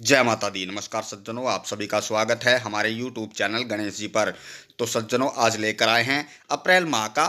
जय माता दी। नमस्कार सज्जनों, आप सभी का स्वागत है हमारे YouTube चैनल गणेश जी पर। तो सज्जनों, आज लेकर आए हैं अप्रैल माह का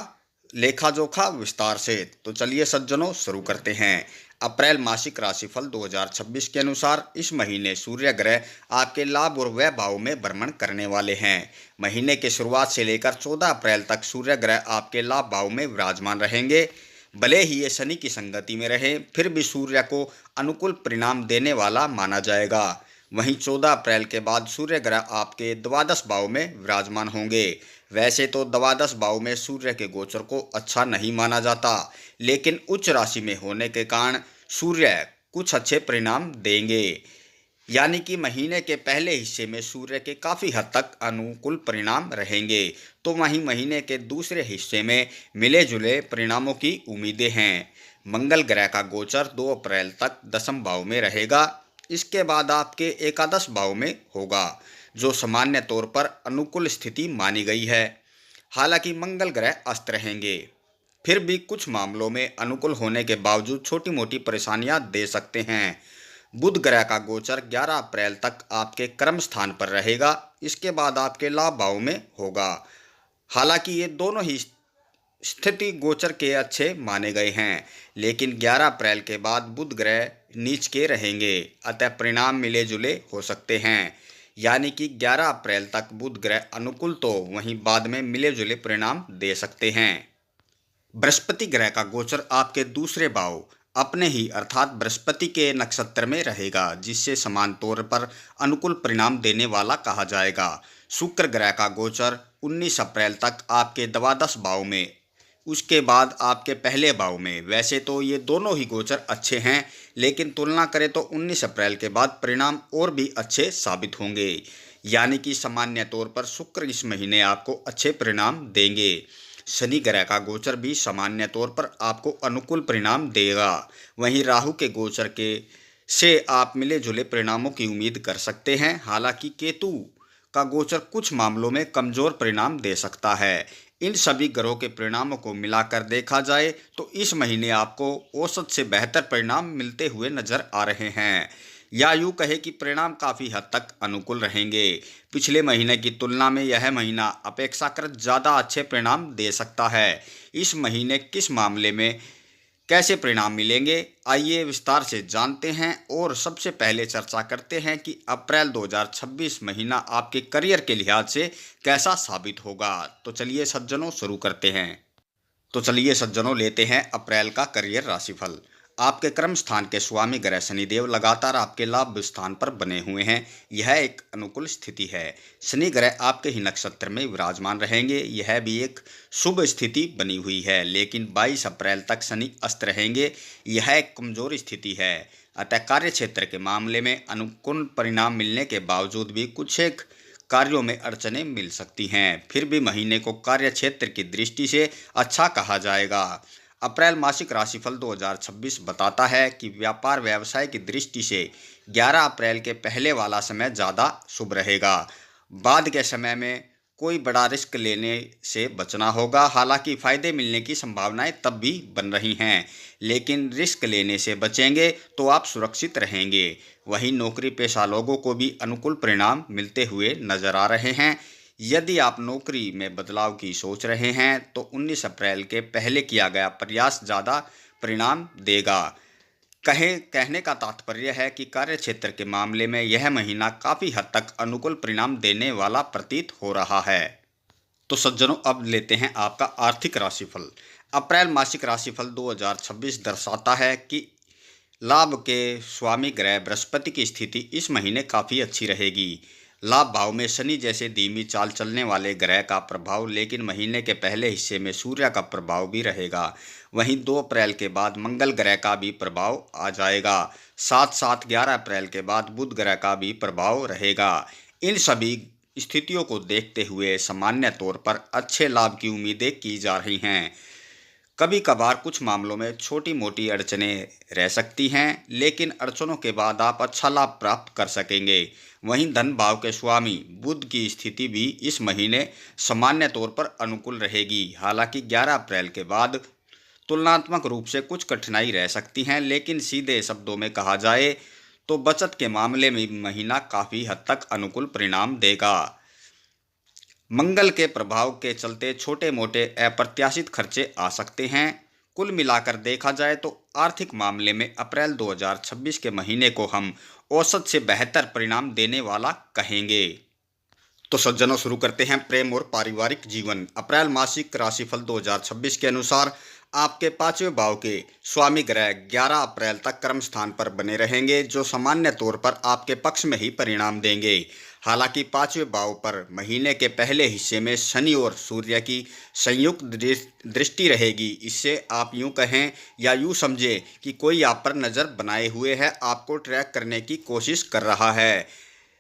लेखा जोखा विस्तार से। तो चलिए सज्जनों, शुरू करते हैं। अप्रैल मासिक राशिफल 2026 के अनुसार इस महीने सूर्य ग्रह आपके लाभ और व्यय भाव में भ्रमण करने वाले हैं। महीने की शुरुआत से लेकर 14 अप्रैल तक सूर्य ग्रह आपके लाभ भाव में विराजमान रहेंगे। भले ही ये शनि की संगति में रहे, फिर भी सूर्य को अनुकूल परिणाम देने वाला माना जाएगा। वहीं 14 अप्रैल के बाद सूर्य ग्रह आपके द्वादश भाव में विराजमान होंगे। वैसे तो द्वादश भाव में सूर्य के गोचर को अच्छा नहीं माना जाता, लेकिन उच्च राशि में होने के कारण सूर्य कुछ अच्छे परिणाम देंगे। यानी कि महीने के पहले हिस्से में सूर्य के काफ़ी हद तक अनुकूल परिणाम रहेंगे, तो वहीं महीने के दूसरे हिस्से में मिले जुले परिणामों की उम्मीदें हैं। मंगल ग्रह का गोचर 2 अप्रैल तक दशम भाव में रहेगा। इसके बाद आपके एकादश भाव में होगा, जो सामान्य तौर पर अनुकूल स्थिति मानी गई है। हालांकि मंगल ग्रह अस्त रहेंगे, फिर भी कुछ मामलों में अनुकूल होने के बावजूद छोटी मोटी परेशानियां दे सकते हैं। बुध ग्रह का गोचर 11 अप्रैल तक आपके कर्म स्थान पर रहेगा। इसके बाद आपके लाभ भाव में होगा। हालांकि ये दोनों ही स्थिति गोचर के अच्छे माने गए हैं, लेकिन 11 अप्रैल के बाद बुध ग्रह नीच के रहेंगे, अतः परिणाम मिले जुले हो सकते हैं। यानी कि 11 अप्रैल तक बुध ग्रह अनुकूल, तो वहीं बाद में मिले जुले परिणाम दे सकते हैं। बृहस्पति ग्रह का गोचर आपके दूसरे भाव अपने ही अर्थात बृहस्पति के नक्षत्र में रहेगा, जिससे समान तौर पर अनुकूल परिणाम देने वाला कहा जाएगा। शुक्र ग्रह का गोचर 19 अप्रैल तक आपके द्वादश भाव में, उसके बाद आपके पहले भाव में। वैसे तो ये दोनों ही गोचर अच्छे हैं, लेकिन तुलना करें तो 19 अप्रैल के बाद परिणाम और भी अच्छे साबित होंगे। यानी कि सामान्य तौर पर शुक्र इस महीने आपको अच्छे परिणाम देंगे। शनि ग्रह का गोचर भी सामान्य तौर पर आपको अनुकूल परिणाम देगा। वहीं राहु के गोचर के से आप मिले जुले परिणामों की उम्मीद कर सकते हैं। हालांकि केतु का गोचर कुछ मामलों में कमजोर परिणाम दे सकता है। इन सभी ग्रहों के परिणामों को मिलाकर देखा जाए तो इस महीने आपको औसत से बेहतर परिणाम मिलते हुए नजर आ रहे हैं, या यूँ कहे कि परिणाम काफ़ी हद तक अनुकूल रहेंगे। पिछले महीने की तुलना में यह महीना अपेक्षाकृत ज़्यादा अच्छे परिणाम दे सकता है। इस महीने किस मामले में कैसे परिणाम मिलेंगे, आइए विस्तार से जानते हैं। और सबसे पहले चर्चा करते हैं कि अप्रैल 2026 महीना आपके करियर के लिहाज से कैसा साबित होगा। तो चलिए सज्जनों, शुरू करते हैं। लेते हैं अप्रैल का करियर राशिफल। आपके कर्म स्थान के स्वामी ग्रह शनिदेव लगातार आपके लाभ स्थान पर बने हुए हैं। यह एक अनुकूल स्थिति है। शनि ग्रह आपके ही नक्षत्र में विराजमान रहेंगे। यह भी एक शुभ स्थिति बनी हुई है, लेकिन 22 अप्रैल तक शनि अस्त रहेंगे। यह एक कमजोर स्थिति है। अतः कार्य क्षेत्र के मामले में अनुकूल परिणाम मिलने के बावजूद भी कुछ एक कार्यों में अड़चनें मिल सकती हैं। फिर भी महीने को कार्य क्षेत्र की दृष्टि से अच्छा कहा जाएगा। अप्रैल मासिक राशिफल 2026 बताता है कि व्यापार व्यवसाय की दृष्टि से 11 अप्रैल के पहले वाला समय ज़्यादा शुभ रहेगा। बाद के समय में कोई बड़ा रिस्क लेने से बचना होगा। हालांकि फ़ायदे मिलने की संभावनाएं तब भी बन रही हैं, लेकिन रिस्क लेने से बचेंगे तो आप सुरक्षित रहेंगे। वहीं नौकरी पेशा लोगों को भी अनुकूल परिणाम मिलते हुए नजर आ रहे हैं। यदि आप नौकरी में बदलाव की सोच रहे हैं तो 19 अप्रैल के पहले किया गया प्रयास ज़्यादा परिणाम देगा। कहने का तात्पर्य है कि कार्य क्षेत्र के मामले में यह महीना काफ़ी हद तक अनुकूल परिणाम देने वाला प्रतीत हो रहा है। तो सज्जनों, अब लेते हैं आपका आर्थिक राशिफल। अप्रैल मासिक राशिफल 2026 दर्शाता है कि लाभ के स्वामी ग्रह बृहस्पति की स्थिति इस महीने काफ़ी अच्छी रहेगी। लाभ भाव में शनि जैसे धीमी चाल चलने वाले ग्रह का प्रभाव, लेकिन महीने के पहले हिस्से में सूर्य का प्रभाव भी रहेगा। वहीं 2 अप्रैल के बाद मंगल ग्रह का भी प्रभाव आ जाएगा। साथ साथ 11 अप्रैल के बाद बुध ग्रह का भी प्रभाव रहेगा। इन सभी स्थितियों को देखते हुए सामान्य तौर पर अच्छे लाभ की उम्मीदें की जा रही हैं। कभी कभार कुछ मामलों में छोटी मोटी अड़चनें रह सकती हैं, लेकिन अड़चनों के बाद आप अच्छा लाभ प्राप्त कर सकेंगे। वहीं धन भाव के स्वामी बुध की स्थिति भी इस महीने सामान्य तौर पर अनुकूल रहेगी। हालांकि 11 अप्रैल के बाद तुलनात्मक रूप से कुछ कठिनाई रह सकती हैं, लेकिन सीधे शब्दों में कहा जाए तो बचत के मामले में महीना काफ़ी हद तक अनुकूल परिणाम देगा। मंगल के प्रभाव के चलते छोटे मोटे अप्रत्याशित खर्चे आ सकते हैं। कुल मिलाकर देखा जाए तो आर्थिक मामले में अप्रैल 2026 के महीने को हम औसत से बेहतर परिणाम देने वाला कहेंगे। तो सज्जनों, शुरू करते हैं प्रेम और पारिवारिक जीवन। अप्रैल मासिक राशिफल 2026 के अनुसार आपके पांचवें भाव के स्वामी ग्रह 11 अप्रैल तक कर्म स्थान पर बने रहेंगे, जो सामान्य तौर पर आपके पक्ष में ही परिणाम देंगे। हालांकि पांचवें भाव पर महीने के पहले हिस्से में शनि और सूर्य की संयुक्त दृष्टि रहेगी। इससे आप यूं कहें या यूं समझें कि कोई आप पर नज़र बनाए हुए है, आपको ट्रैक करने की कोशिश कर रहा है।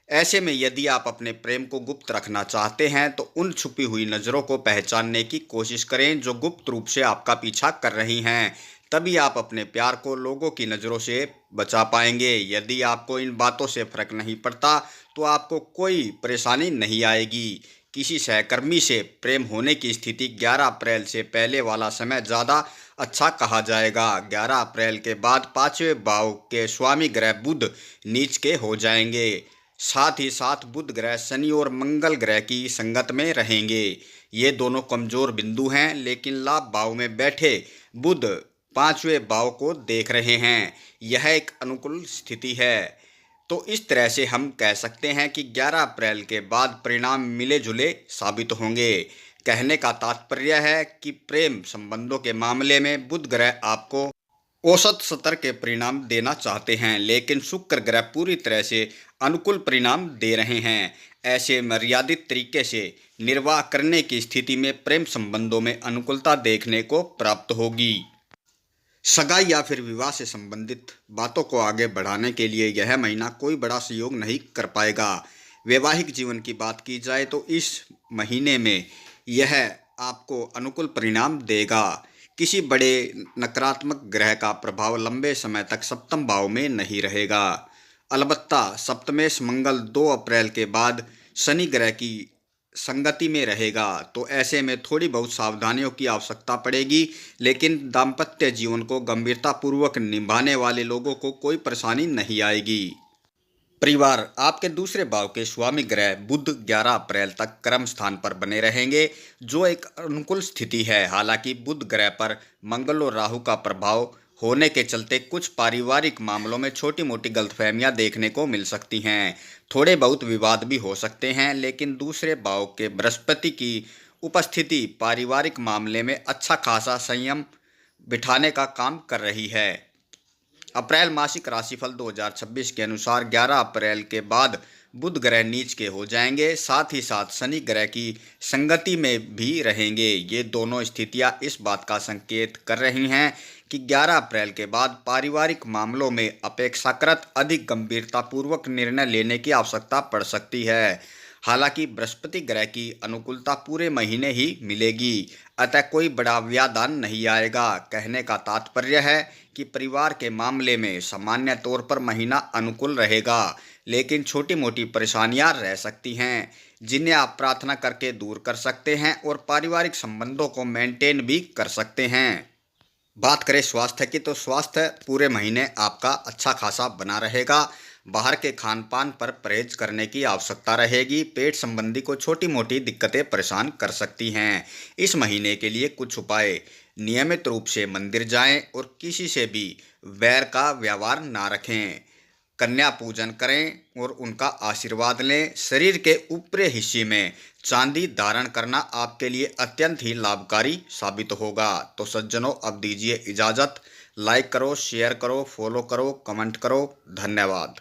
ऐसे में यदि आप अपने प्रेम को गुप्त रखना चाहते हैं तो उन छुपी हुई नज़रों को पहचानने की कोशिश करें जो गुप्त रूप से आपका पीछा कर रही हैं। तभी आप अपने प्यार को लोगों की नज़रों से बचा पाएंगे। यदि आपको इन बातों से फर्क नहीं पड़ता तो आपको कोई परेशानी नहीं आएगी। किसी सहकर्मी से प्रेम होने की स्थिति 11 अप्रैल से पहले वाला समय ज़्यादा अच्छा कहा जाएगा। 11 अप्रैल के बाद पांचवें भाव के स्वामी ग्रह बुध नीच के हो जाएंगे। साथ ही साथ बुध ग्रह शनि और मंगल ग्रह की संगत में रहेंगे। ये दोनों कमजोर बिंदु हैं, लेकिन लाभ भाव में बैठे बुध पांचवें भाव को देख रहे हैं। यह एक अनुकूल स्थिति है। तो इस तरह से हम कह सकते हैं कि 11 अप्रैल के बाद परिणाम मिले जुले साबित होंगे। कहने का तात्पर्य है कि प्रेम संबंधों के मामले में बुध ग्रह आपको औसत स्तर के परिणाम देना चाहते हैं, लेकिन शुक्र ग्रह पूरी तरह से अनुकूल परिणाम दे रहे हैं। ऐसे मर्यादित तरीके से निर्वाह करने की स्थिति में प्रेम संबंधों में अनुकूलता देखने को प्राप्त होगी। सगाई या फिर विवाह से संबंधित बातों को आगे बढ़ाने के लिए यह महीना कोई बड़ा सहयोग नहीं कर पाएगा। वैवाहिक जीवन की बात की जाए तो इस महीने में यह आपको अनुकूल परिणाम देगा। किसी बड़े नकारात्मक ग्रह का प्रभाव लंबे समय तक सप्तम भाव में नहीं रहेगा। अलबत्ता सप्तमेश मंगल 2 अप्रैल के बाद शनि ग्रह की संगति में रहेगा, तो ऐसे में थोड़ी बहुत सावधानियों की आवश्यकता पड़ेगी। लेकिन दाम्पत्य जीवन को गंभीरतापूर्वक निभाने वाले लोगों को कोई परेशानी नहीं आएगी। परिवार, आपके दूसरे भाव के स्वामी ग्रह बुध 11 अप्रैल तक कर्म स्थान पर बने रहेंगे, जो एक अनुकूल स्थिति है। हालांकि बुध ग्रह पर मंगल और राहु का प्रभाव होने के चलते कुछ पारिवारिक मामलों में छोटी मोटी गलतफहमियां देखने को मिल सकती हैं। थोड़े बहुत विवाद भी हो सकते हैं, लेकिन दूसरे भाव के बृहस्पति की उपस्थिति पारिवारिक मामले में अच्छा खासा संयम बिठाने का काम कर रही है। अप्रैल मासिक राशिफल 2026 के अनुसार 11 अप्रैल के बाद बुध ग्रह नीच के हो जाएंगे, साथ ही साथ शनि ग्रह की संगति में भी रहेंगे। ये दोनों स्थितियां इस बात का संकेत कर रही हैं कि 11 अप्रैल के बाद पारिवारिक मामलों में अपेक्षाकृत अधिक गंभीरतापूर्वक निर्णय लेने की आवश्यकता पड़ सकती है। हालांकि बृहस्पति ग्रह की अनुकूलता पूरे महीने ही मिलेगी, अतः कोई बड़ा व्यवधान नहीं आएगा। कहने का तात्पर्य है कि परिवार के मामले में सामान्य तौर पर महीना अनुकूल रहेगा, लेकिन छोटी मोटी परेशानियां रह सकती हैं, जिन्हें आप प्रार्थना करके दूर कर सकते हैं और पारिवारिक संबंधों को मेंटेन भी कर सकते हैं। बात करें स्वास्थ्य की, तो स्वास्थ्य पूरे महीने आपका अच्छा खासा बना रहेगा। बाहर के खान पान पर परहेज करने की आवश्यकता रहेगी। पेट संबंधी को छोटी मोटी दिक्कतें परेशान कर सकती हैं। इस महीने के लिए कुछ उपाय: नियमित रूप से मंदिर जाएं और किसी से भी वैर का व्यवहार ना रखें। कन्या पूजन करें और उनका आशीर्वाद लें। शरीर के ऊपरी हिस्से में चांदी धारण करना आपके लिए अत्यंत ही लाभकारी साबित होगा। तो सज्जनों, अब दीजिए इजाज़त। लाइक करो, शेयर करो, फॉलो करो, कमेंट करो। धन्यवाद।